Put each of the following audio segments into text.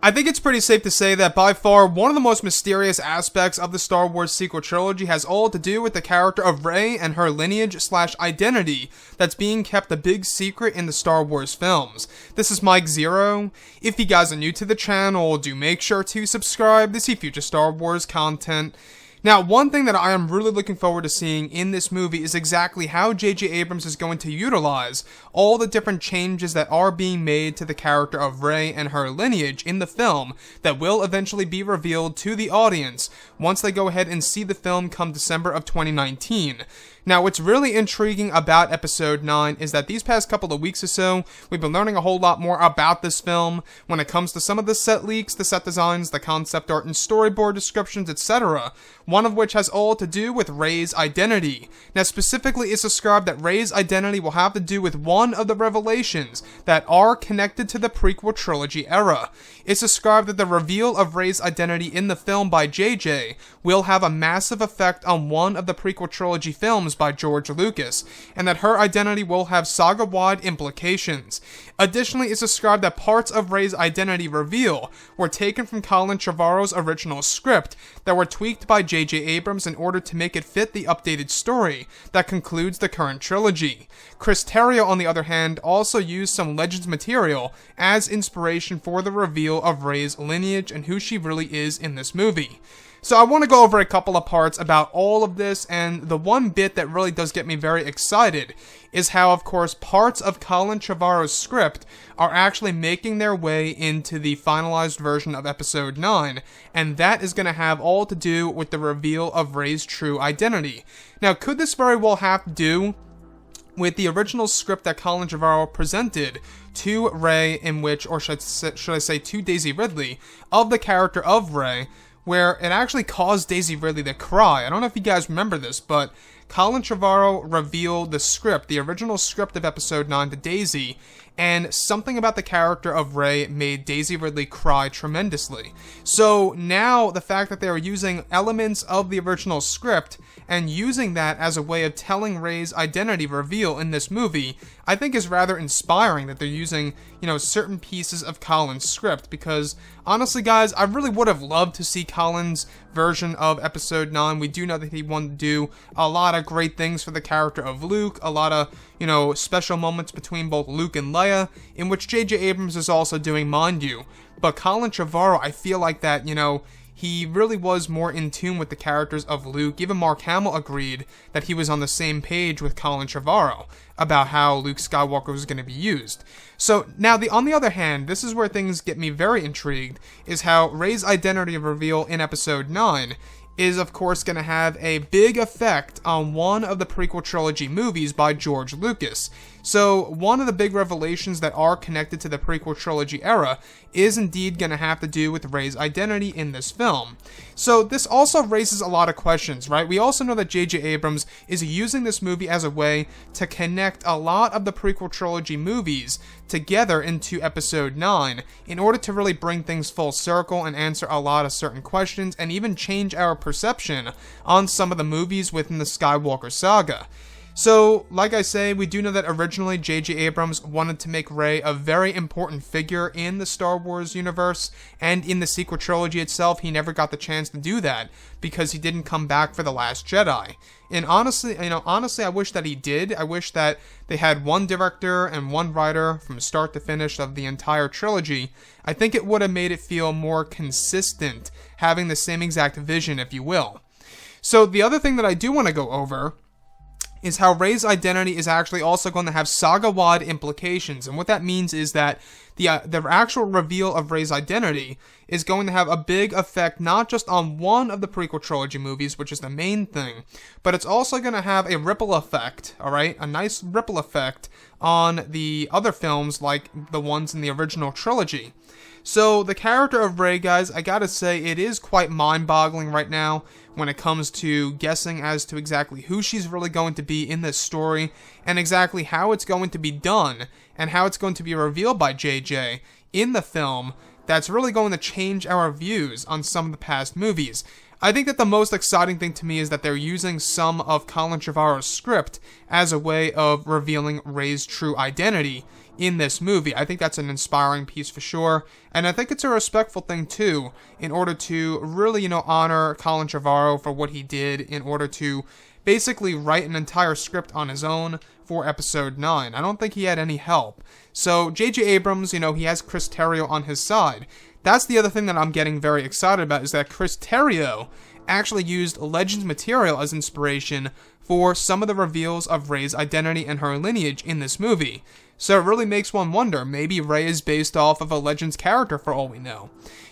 I think it's pretty safe to say that by far one of the most mysterious aspects of the Star Wars sequel trilogy has all to do with the character of Rey and her lineage/identity that's being kept a big secret in the Star Wars films. This is Mike Zero. If you guys are new to the channel, do make sure to subscribe to see future Star Wars content. Now, one thing that I am really looking forward to seeing in this movie is exactly how J.J. Abrams is going to utilize all the different changes that are being made to the character of Rey and her lineage in the film that will eventually be revealed to the audience once they go ahead and see the film come December of 2019. Now, what's really intriguing about Episode 9 is that these past couple of weeks or so, we've been learning a whole lot more about this film when it comes to some of the set leaks, the set designs, the concept art and storyboard descriptions, etc., one of which has all to do with Rey's identity. Now, specifically, it's described that Rey's identity will have to do with one of the revelations that are connected to the prequel trilogy era. It's described that the reveal of Rey's identity in the film by JJ will have a massive effect on one of the prequel trilogy films by George Lucas, and that her identity will have saga-wide implications. Additionally, it's described that parts of Rey's identity reveal were taken from Colin Trevorrow's original script that were tweaked by J.J. Abrams in order to make it fit the updated story that concludes the current trilogy. Chris Terrio, on the other hand, also used some Legends material as inspiration for the reveal of Rey's lineage and who she really is in this movie. So I want to go over a couple of parts about all of this, and the one bit that really does get me very excited is how, of course, parts of Colin Trevorrow's script are actually making their way into the finalized version of Episode 9, and that is going to have all to do with the reveal of Rey's true identity. Now, could this very well have to do with the original script that Colin Trevorrow presented to Rey, in which, or should I say to Daisy Ridley, of the character of Rey, where it actually caused Daisy Ridley to cry? I don't know if you guys remember this, but Colin Trevorrow revealed the script, the original script of Episode 9 to Daisy, and something about the character of Rey made Daisy Ridley cry tremendously. So now, the fact that they are using elements of the original script and using that as a way of telling Rey's identity reveal in this movie, I think is rather inspiring that they're using, certain pieces of Colin's script, because honestly, guys, I really would have loved to see Colin's version of Episode 9. We do know that he wanted to do a lot of great things for the character of Luke, a lot of, special moments between both Luke and Leia, in which J.J. Abrams is also doing, mind you. But Colin Trevorrow, I feel like that, he really was more in tune with the characters of Luke. Even Mark Hamill agreed that he was on the same page with Colin Trevorrow about how Luke Skywalker was going to be used. So now, on the other hand, this is where things get me very intrigued, is how Rey's identity reveal in Episode 9 is, of course, going to have a big effect on one of the prequel trilogy movies by George Lucas. So, one of the big revelations that are connected to the prequel trilogy era is indeed going to have to do with Rey's identity in this film. So, this also raises a lot of questions, right? We also know that J.J. Abrams is using this movie as a way to connect a lot of the prequel trilogy movies together into Episode 9 in order to really bring things full circle and answer a lot of certain questions and even change our perception on some of the movies within the Skywalker saga. So, like I say, we do know that originally J.J. Abrams wanted to make Rey a very important figure in the Star Wars universe, and in the sequel trilogy itself, he never got the chance to do that because he didn't come back for The Last Jedi. And honestly, I wish that he did. I wish that they had one director and one writer from start to finish of the entire trilogy. I think it would have made it feel more consistent, having the same exact vision, if you will. So, the other thing that I do want to go over is how Rey's identity is actually also going to have saga-wide implications. And what that means is that the actual reveal of Rey's identity is going to have a big effect not just on one of the prequel trilogy movies, which is the main thing, but it's also going to have a ripple effect, alright? A nice ripple effect on the other films like the ones in the original trilogy. So, the character of Rey, guys, I gotta say, it is quite mind-boggling right now when it comes to guessing as to exactly who she's really going to be in this story, and exactly how it's going to be done, and how it's going to be revealed by JJ in the film. That's really going to change our views on some of the past movies. I think that the most exciting thing to me is that they're using some of Colin Trevorrow's script as a way of revealing Rey's true identity in this movie. I think that's an inspiring piece for sure, and I think it's a respectful thing too, in order to really, honor Colin Trevorrow for what he did, in order to basically write an entire script on his own for episode 9. I don't think he had any help. So J.J. Abrams, he has Chris Terrio on his side. That's the other thing that I'm getting very excited about, is that Chris Terrio actually used Legends material as inspiration for some of the reveals of Rey's identity and her lineage in this movie. So it really makes one wonder, maybe Rey is based off of a Legends character for all we know.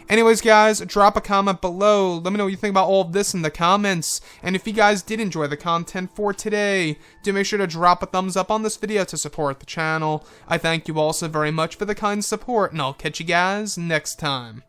Anyways, guys, drop a comment below. Let me know what you think about all of this in the comments. And if you guys did enjoy the content for today, do make sure to drop a thumbs up on this video to support the channel. I thank you all so very much for the kind support, and I'll catch you guys next time.